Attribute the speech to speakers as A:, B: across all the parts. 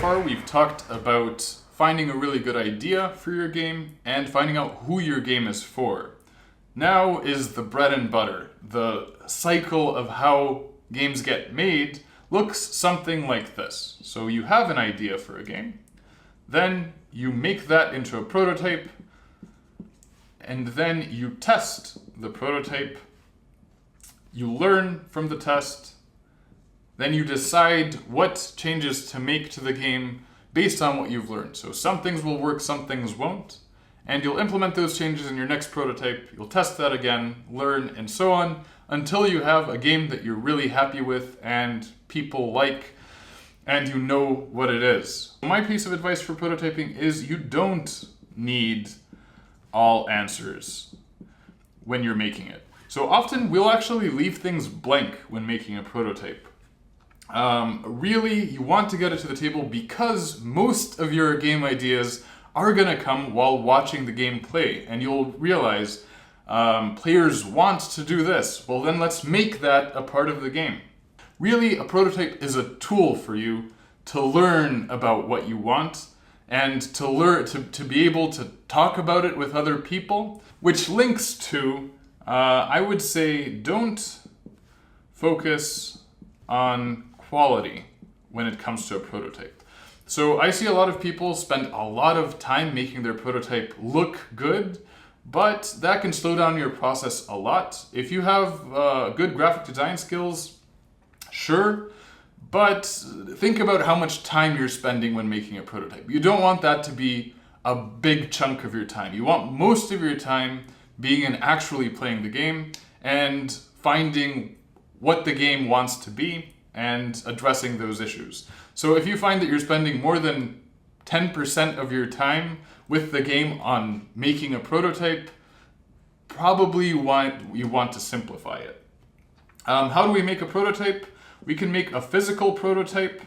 A: far we've talked about finding a really good idea for your game and finding out who your game is for. Now is the bread and butter. The cycle of how games get made looks something like this. So you have an idea for a game, then you make that into a prototype, and then you test the prototype, you learn from the test, then you decide what changes to make to the game based on what you've learned. So some things will work, some things won't, and you'll implement those changes in your next prototype, you'll test that again, learn, and so on, until you have a game that you're really happy with and people like, and you know what it is. My piece of advice for prototyping is you don't need all answers when you're making it. So often we'll actually leave things blank when making a prototype. Really, you want to get it to the table because most of your game ideas are gonna come while watching the game play, and you'll realize players want to do this. Well, then let's make that a part of the game. Really, a prototype is a tool for you to learn about what you want and to be able to talk about it with other people, which links to, I would say, don't focus on quality when it comes to a prototype. So I see a lot of people spend a lot of time making their prototype look good, but that can slow down your process a lot. If you have good graphic design skills, sure, but think about how much time you're spending when making a prototype. You don't want that to be a big chunk of your time. You want most of your time being in actually playing the game and finding what the game wants to be and addressing those issues. So if you find that you're spending more than 10% of your time with the game on making a prototype, probably you want to simplify it. How do we make a prototype? We can make a physical prototype,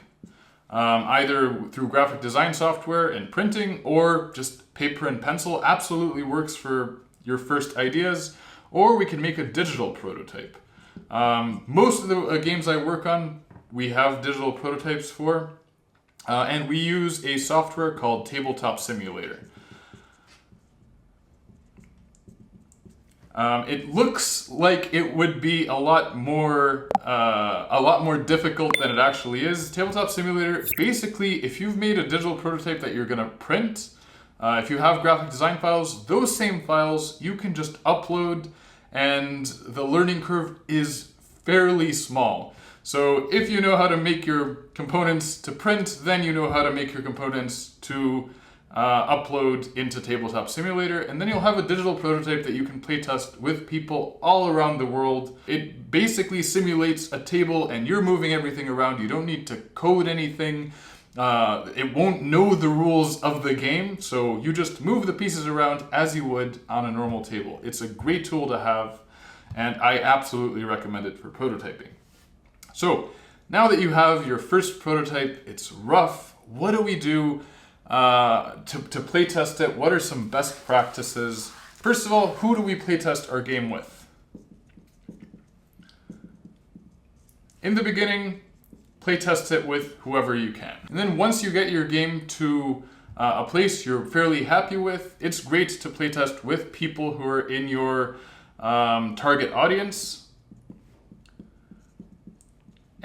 A: either through graphic design software and printing, or just paper and pencil absolutely works for your first ideas, or we can make a digital prototype. Most of the games I work on, we have digital prototypes for, and we use a software called Tabletop Simulator. It looks like it would be a lot more difficult than it actually is. Tabletop Simulator, basically, if you've made a digital prototype that you're gonna print, if you have graphic design files, those same files you can just upload, and the learning curve is fairly small. So if you know how to make your components to print, then you know how to make your components to upload into Tabletop Simulator, and then you'll have a digital prototype that you can playtest with people all around the world. It basically simulates a table and you're moving everything around. You don't need to code anything. It won't know the rules of the game, so you just move the pieces around as you would on a normal table. It's a great tool to have, and I absolutely recommend it for prototyping. So now that you have your first prototype, it's rough. What do we do to playtest it? What are some best practices? First of all, who do we playtest our game with? In the beginning, playtest it with whoever you can. And then once you get your game to a place you're fairly happy with, it's great to playtest with people who are in your target audience,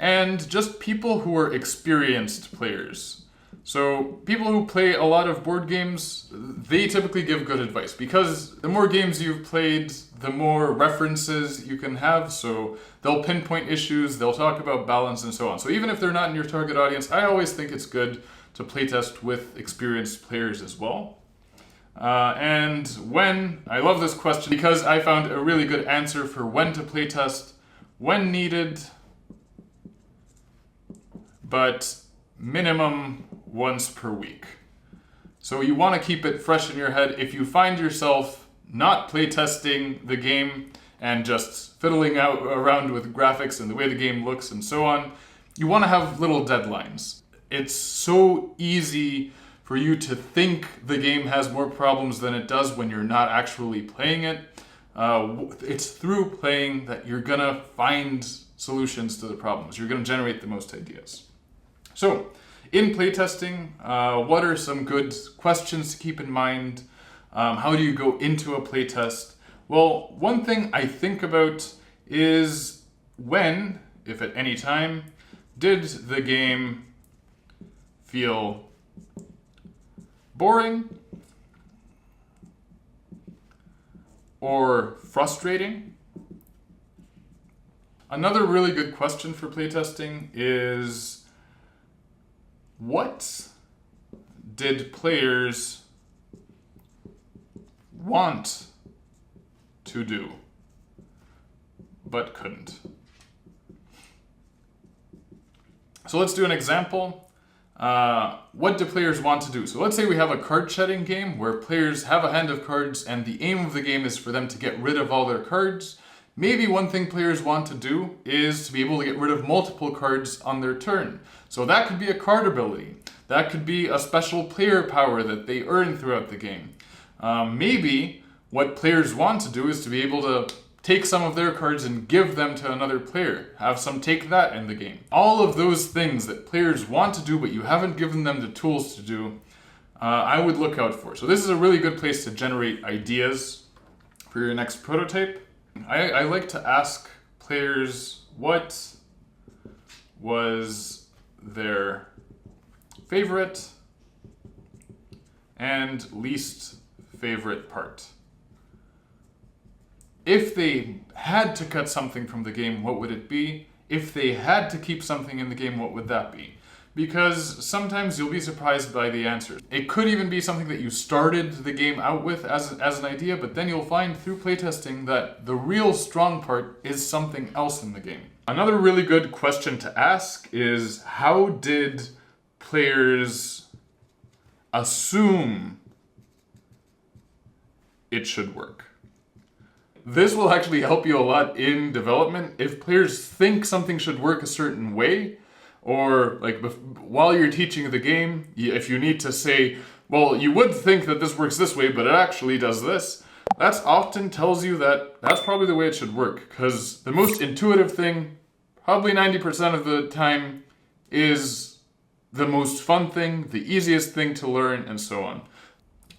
A: and just people who are experienced players. So people who play a lot of board games, they typically give good advice because the more games you've played, the more references you can have. So they'll pinpoint issues, they'll talk about balance and so on. So even if they're not in your target audience, I always think it's good to playtest with experienced players as well. And when, I love this question because I found a really good answer for when to playtest: when needed, but minimum once per week. So you want to keep it fresh in your head. If you find yourself not playtesting the game and just fiddling around with graphics and the way the game looks and so on, you want to have little deadlines. It's so easy for you to think the game has more problems than it does when you're not actually playing it. It's through playing that you're gonna find solutions to the problems. You're gonna generate the most ideas. So in playtesting, what are some good questions to keep in mind? How do you go into a playtest? Well, one thing I think about is when, if at any time, did the game feel boring or frustrating? Another really good question for playtesting is, what did players want to do but couldn't? So let's do an example. What do players want to do? So let's say we have a card shedding game where players have a hand of cards and the aim of the game is for them to get rid of all their cards. Maybe one thing players want to do is to be able to get rid of multiple cards on their turn. So that could be a card ability. That could be a special player power that they earn throughout the game. Maybe what players want to do is to be able to take some of their cards and give them to another player. Have some take that in the game. All of those things that players want to do but you haven't given them the tools to do, I would look out for. So this is a really good place to generate ideas for your next prototype. I like to ask players what was their favorite and least favorite part. If they had to cut something from the game, what would it be? If they had to keep something in the game, what would that be? Because sometimes you'll be surprised by the answers. It could even be something that you started the game out with as an idea, but then you'll find through playtesting that the real strong part is something else in the game. Another really good question to ask is, how did players assume it should work? This will actually help you a lot in development. If players think something should work a certain way, or like while you're teaching the game, if you need to say, well, you would think that this works this way, but it actually does this, that often tells you that that's probably the way it should work. Because the most intuitive thing, probably 90% of the time, is the most fun thing, the easiest thing to learn, and so on.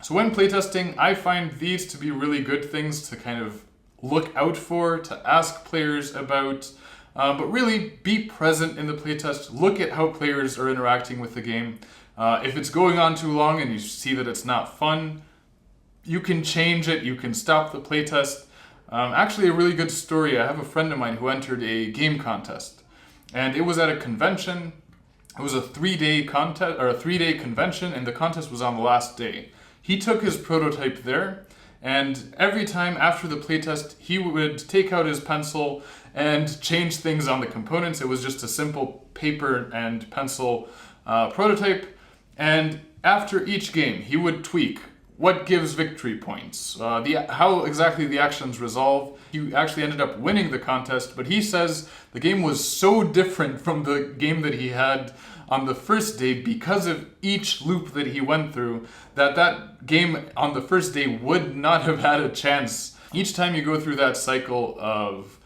A: So when playtesting, I find these to be really good things to kind of look out for, to ask players about, but really be present in the playtest. Look at how players are interacting with the game. If it's going on too long and you see that it's not fun, you can change it, you can stop the playtest. Actually, a really good story, I have a friend of mine who entered a game contest, and it was at a convention. It was a 3-day contest, or a 3-day convention, and the contest was on the last day. He took his prototype there, and every time after the playtest, he would take out his pencil and change things on the components. It was just a simple paper and pencil prototype. And after each game, he would tweak what gives victory points, how exactly the actions resolve. He actually ended up winning the contest, but he says the game was so different from the game that he had on the first day because of each loop that he went through, that game on the first day would not have had a chance. Each time you go through that cycle of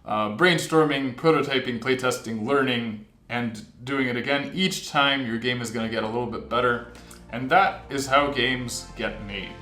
A: brainstorming, prototyping, playtesting, learning, and doing it again, each time your game is going to get a little bit better. And that is how games get made.